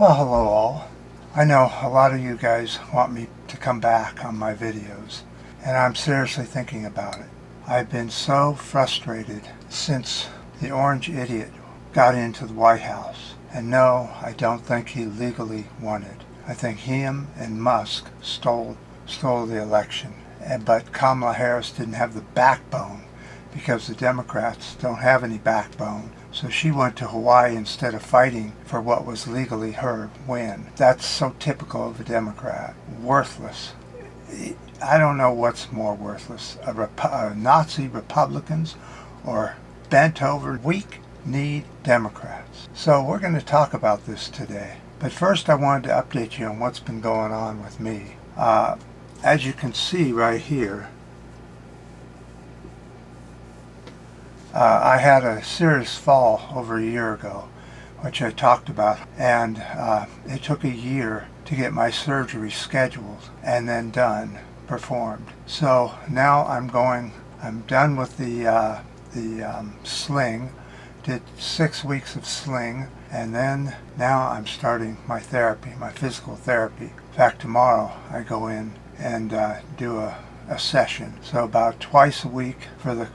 Well, hello all. I know a lot of you guys want me to come back on my videos, and I'm seriously thinking about it. I've been so frustrated since the orange idiot got into the White House. And no, I don't think he legally won it. I think him and Musk stole the election. But Kamala Harris didn't have the backbone because the Democrats don't have any backbone. So she went to Hawaii instead of fighting for what was legally her win. That's so typical of a Democrat. Worthless. I don't know what's more worthless, Nazi Republicans or bent-over, weak-kneed Democrats. So we're going to talk about this today. But first I wanted to update you on what's been going on with me. As you can see right here, I had a serious fall over a year ago, which I talked about, and it took a year to get my surgery scheduled and then done, performed. So now I'm done with the sling, did 6 weeks of sling, and then now I'm starting my therapy, my physical therapy. In fact, tomorrow I go in and do a session. So about twice a week for the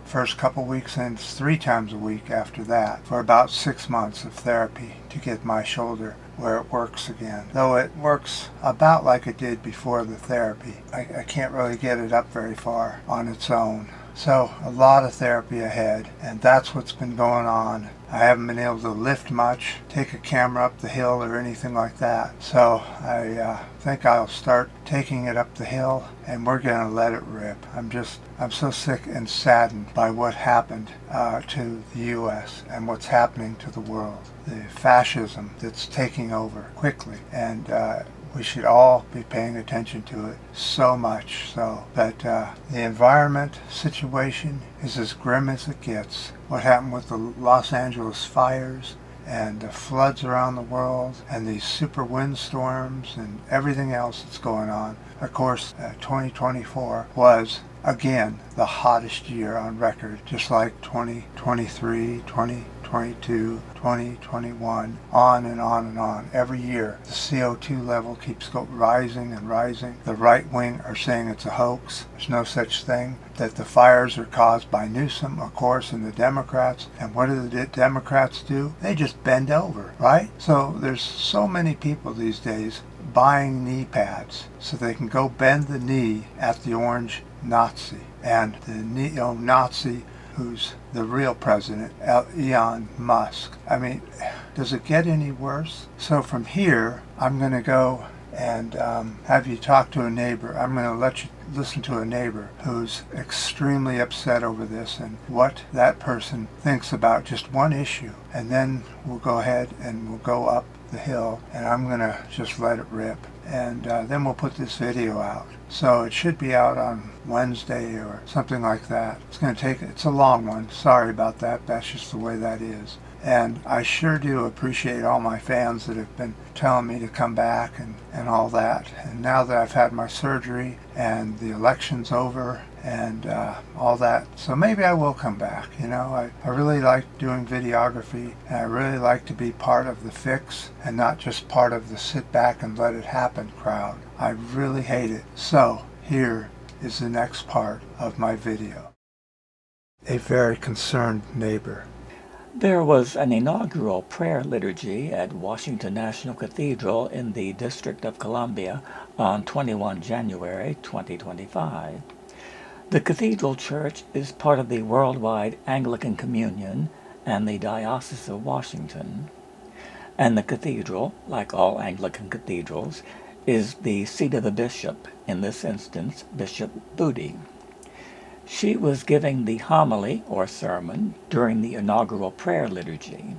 first couple weeks, and 3 times a week after that, for about 6 months of therapy to get my shoulder where it works again. Though it works about like it did before the therapy. I can't really get it up very far on its own. So a lot of therapy ahead, and that's what's been going on. I haven't been able to lift much, take a camera up the hill or anything like that. So I think I'll start taking it up the hill, and we're going to let it rip. I'm so sick and saddened by what happened to the U.S. and what's happening to the world. The fascism that's taking over quickly, and we should all be paying attention to it so much so. But the environment situation is as grim as it gets. What happened with the Los Angeles fires and the floods around the world and these super windstorms and everything else that's going on. Of course, 2024 was again the hottest year on record, just like 2023, 2022, 2021, on and on and on. Every year, the CO2 level keeps rising and rising. The right wing are saying it's a hoax. There's no such thing. That the fires are caused by Newsom, of course, and the Democrats. And what do the Democrats do? They just bend over, right? So there's so many people these days buying knee pads so they can go bend the knee at the orange Nazi. And the neo-Nazi who's the real president, Elon Musk. I mean, does it get any worse? So from here, I'm going to go and have you talk to a neighbor. I'm going to let you listen to a neighbor who's extremely upset over this and what that person thinks about just one issue. And then we'll go ahead and we'll go up the hill, and I'm going to just let it rip. And then we'll put this video out. So it should be out on Wednesday or something like that. It's a long one. Sorry about that. That's just the way that is. And I sure do appreciate all my fans that have been telling me to come back and all that. And now that I've had my surgery and the election's over and all that, so maybe I will come back. You know, I really like doing videography, and I really like to be part of the fix and not just part of the sit back and let it happen crowd. I really hate it. So here is the next part of my video. A very concerned neighbor. There was an inaugural prayer liturgy at Washington National Cathedral in the District of Columbia on 21 January 2025. The Cathedral Church is part of the Worldwide Anglican Communion and the Diocese of Washington. And the cathedral, like all Anglican cathedrals, is the seat of the bishop, in this instance, Bishop Booty. She was giving the homily, or sermon, during the inaugural prayer liturgy,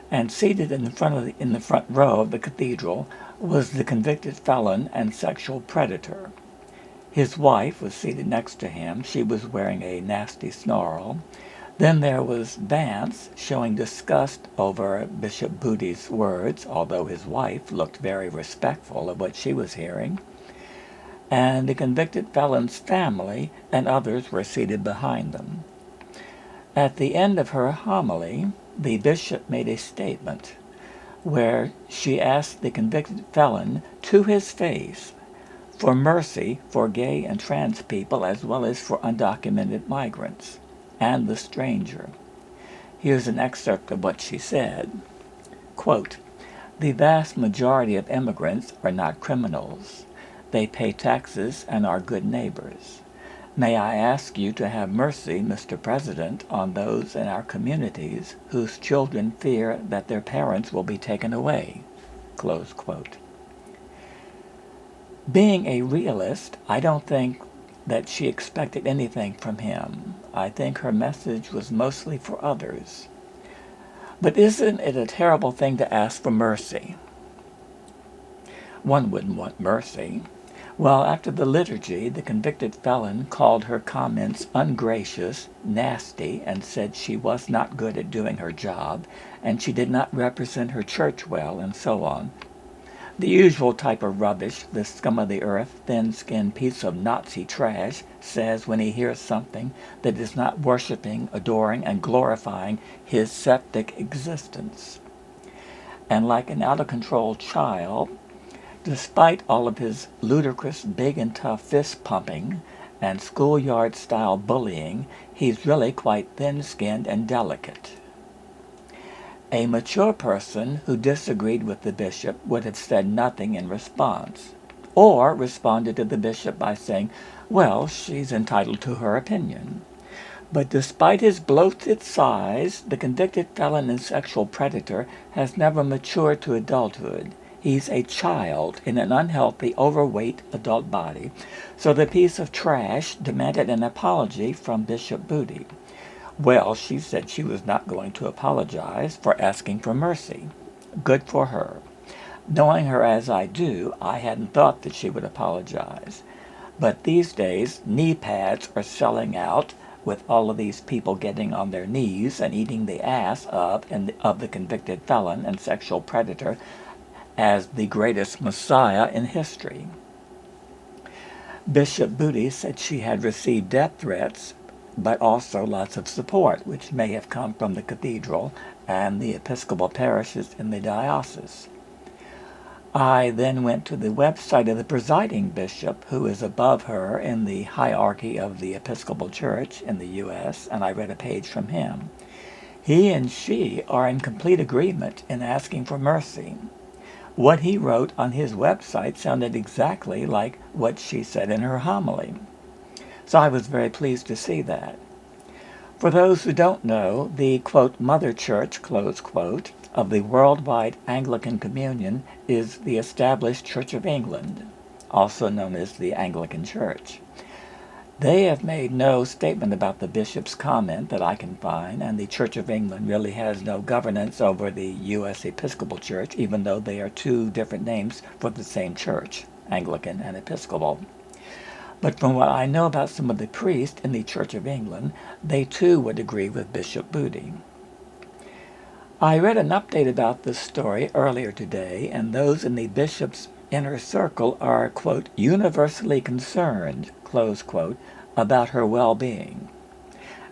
and seated in the front row of the cathedral was the convicted felon and sexual predator. His wife was seated next to him. She was wearing a nasty snarl. Then there was Vance, showing disgust over Bishop Booty's words, although his wife looked very respectful of what she was hearing. And the convicted felon's family and others were seated behind them. At the end of her homily, the bishop made a statement. where she asked the convicted felon to his face for mercy for gay and trans people as well as for undocumented migrants and the stranger. Here's an excerpt of what she said. Quote, "The vast majority of immigrants are not criminals. They pay taxes and are good neighbors. May I ask you to have mercy, Mr. President, on those in our communities whose children fear that their parents will be taken away." Close quote. Being a realist, I don't think that she expected anything from him. I think her message was mostly for others. But isn't it a terrible thing to ask for mercy? One wouldn't want mercy. Well, after the liturgy, the convicted felon called her comments ungracious, nasty, and said she was not good at doing her job, and she did not represent her church well, and so on. The usual type of rubbish the scum of the earth, thin-skinned piece of Nazi trash says when he hears something that is not worshiping, adoring, and glorifying his septic existence. And like an out-of-control child, despite all of his ludicrous big and tough fist pumping and schoolyard-style bullying, he's really quite thin-skinned and delicate. A mature person who disagreed with the bishop would have said nothing in response, or responded to the bishop by saying, well, she's entitled to her opinion. But despite his bloated size, the convicted felon and sexual predator has never matured to adulthood. He's a child in an unhealthy, overweight adult body, so the piece of trash demanded an apology from Bishop Booty. Well, she said she was not going to apologize for asking for mercy. Good for her. Knowing her as I do, I hadn't thought that she would apologize. But these days, knee pads are selling out, with all of these people getting on their knees and eating the ass of the convicted felon and sexual predator as the greatest messiah in history. Bishop Booty said she had received death threats, but also lots of support, which may have come from the cathedral and the Episcopal parishes in the diocese. I then went to the website of the presiding bishop, who is above her in the hierarchy of the Episcopal Church in the U.S., and I read a page from him. He and she are in complete agreement in asking for mercy. What he wrote on his website sounded exactly like what she said in her homily. So I was very pleased to see that. For those who don't know, the, quote, mother church, close quote, of the worldwide Anglican Communion is the established Church of England, also known as the Anglican Church. They have made no statement about the bishop's comment that I can find, and the Church of England really has no governance over the U.S. Episcopal Church, even though they are two different names for the same church, Anglican and Episcopal. But from what I know about some of the priests in the Church of England, they too would agree with Bishop Booty. I read an update about this story earlier today, and those in the bishop's inner circle are, quote, universally concerned, close quote, about her well-being,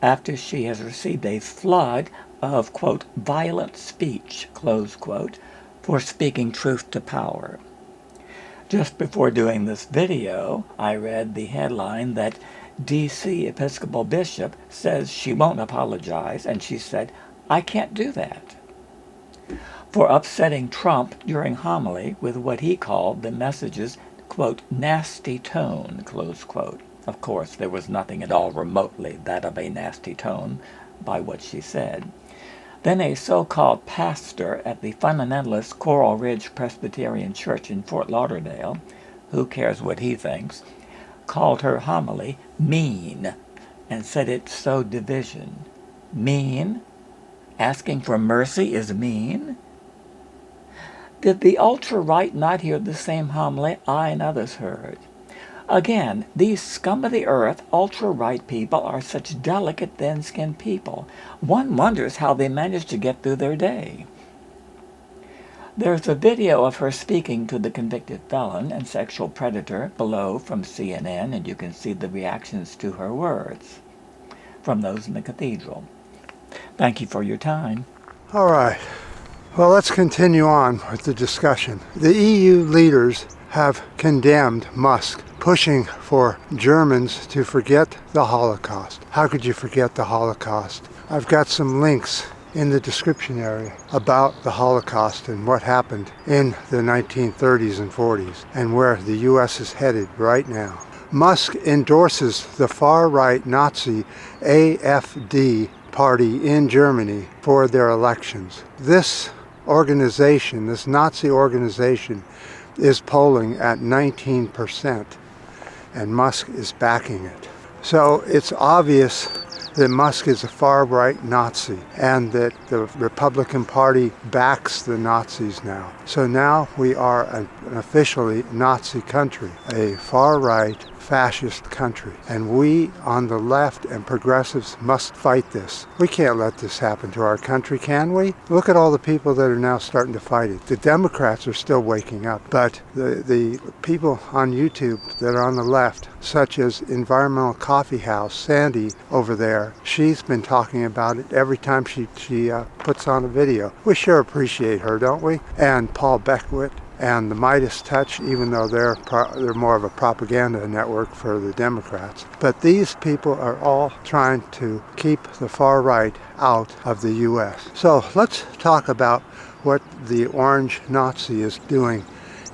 after she has received a flood of, quote, violent speech, close quote, for speaking truth to power. Just before doing this video, I read the headline that D.C. Episcopal Bishop says she won't apologize, and she said, I can't do that, for upsetting Trump during homily with what he called the message's, quote, nasty tone, close quote. Of course, there was nothing at all remotely that of a nasty tone by what she said. Then a so-called pastor at the fundamentalist Coral Ridge Presbyterian Church in Fort Lauderdale, who cares what he thinks, called her homily mean and said it sowed division. Mean? Asking for mercy is mean? Did the ultra-right not hear the same homily I and others heard? Again, these scum of the earth, ultra-right people are such delicate, thin-skinned people. One wonders how they manage to get through their day. There's a video of her speaking to the convicted felon and sexual predator below from CNN, and you can see the reactions to her words from those in the cathedral. Thank you for your time. All right. Well, let's continue on with the discussion. The EU leaders have condemned Musk, pushing for Germans to forget the Holocaust. How could you forget the Holocaust? I've got some links in the description area about the Holocaust and what happened in the 1930s and 40s and where the U.S. is headed right now. Musk endorses the far-right Nazi AfD party in Germany for their elections. This organization, this Nazi organization, is polling at 19%, and Musk is backing it. So it's obvious that Musk is a far-right Nazi and that the Republican Party backs the Nazis now. So now we are an officially Nazi country, a far-right fascist country. And we on the left and progressives must fight this. We can't let this happen to our country, can we? Look at all the people that are now starting to fight it. The Democrats are still waking up, but the people on YouTube that are on the left, such as Environmental Coffee House, Sandy over there, she's been talking about it every time she puts on a video. We sure appreciate her, don't we? And Paul Beckwith and the Midas Touch, even though they're more of a propaganda network for the Democrats. But these people are all trying to keep the far right out of the U.S. So let's talk about what the orange Nazi is doing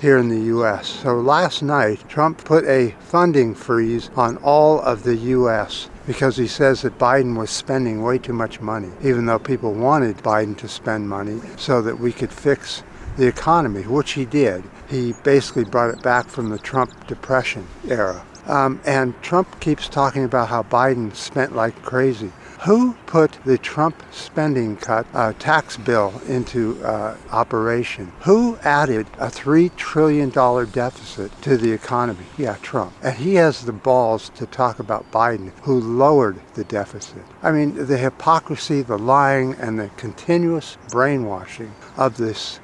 here in the U.S. So last night, Trump put a funding freeze on all of the U.S. because he says that Biden was spending way too much money, even though people wanted Biden to spend money so that we could fix the economy, which he did. He basically brought it back from the Trump Depression era. And Trump keeps talking about how Biden spent like crazy. Who put the Trump spending cut tax bill into operation? Who added a $3 trillion deficit to the economy? Yeah, Trump. And he has the balls to talk about Biden, who lowered the deficit. I mean, the hypocrisy, the lying, and the continuous brainwashing of this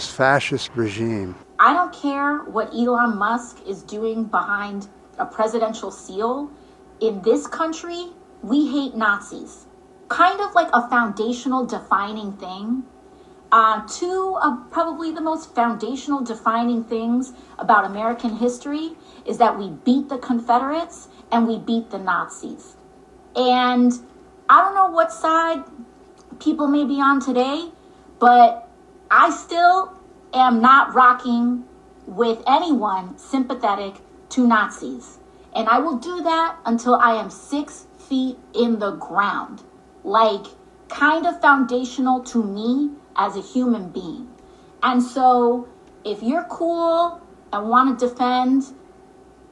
fascist regime. I don't care what Elon Musk is doing behind a presidential seal. In this country, we hate Nazis. Kind of like a foundational defining thing. Two of probably the most foundational defining things about American history is that we beat the Confederates and we beat the Nazis. And I don't know what side people may be on today, but I still am not rocking with anyone sympathetic to Nazis. And I will do that until I am 6 feet in the ground. Like, kind of foundational to me as a human being. And so, if you're cool and want to defend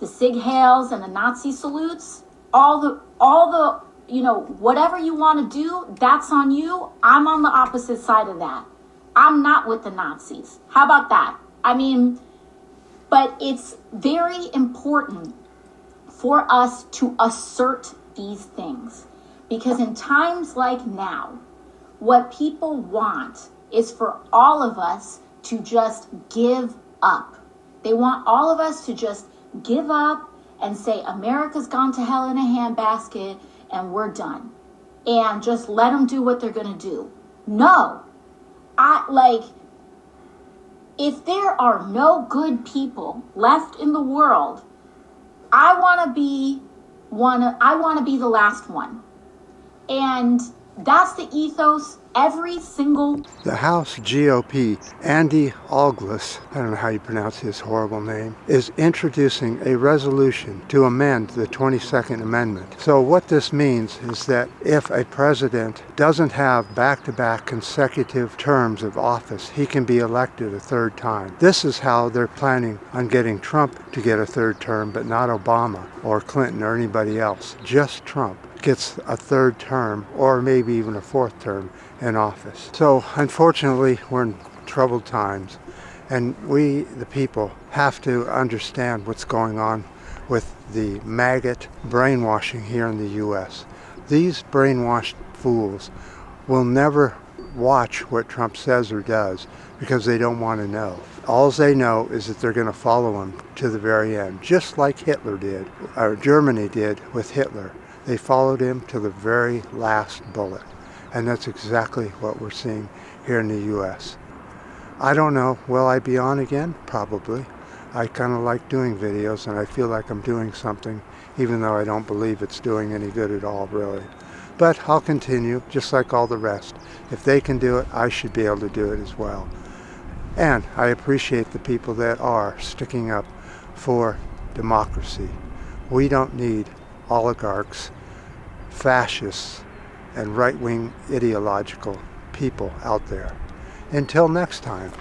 the Sig Heils and the Nazi salutes, all the whatever you want to do, that's on you. I'm on the opposite side of that. I'm not with the Nazis. How about that? I mean, but it's very important for us to assert these things. Because in times like now, what people want is for all of us to just give up. They want all of us to just give up and say, America's gone to hell in a handbasket and we're done. And just let them do what they're going to do. No. If there are no good people left in the world, I want to be the last one. And that's the ethos every single... The House GOP, Andy Ogles, I don't know how you pronounce his horrible name, is introducing a resolution to amend the 22nd Amendment. So what this means is that if a president doesn't have back-to-back consecutive terms of office, he can be elected a third time. This is how they're planning on getting Trump to get a third term, but not Obama or Clinton or anybody else. Just Trump gets a third term or maybe even a fourth term in office. So unfortunately, we're in troubled times, and we, the people, have to understand what's going on with the maggot brainwashing here in the U.S. These brainwashed fools will never watch what Trump says or does because they don't want to know. All they know is that they're going to follow him to the very end, just like Hitler did, or Germany did with Hitler. They followed him to the very last bullet. And that's exactly what we're seeing here in the U.S. I don't know, will I be on again? Probably. I kind of like doing videos, and I feel like I'm doing something, even though I don't believe it's doing any good at all, really. But I'll continue, just like all the rest. If they can do it, I should be able to do it as well. And I appreciate the people that are sticking up for democracy. We don't need oligarchs, fascists, and right-wing ideological people out there. Until next time.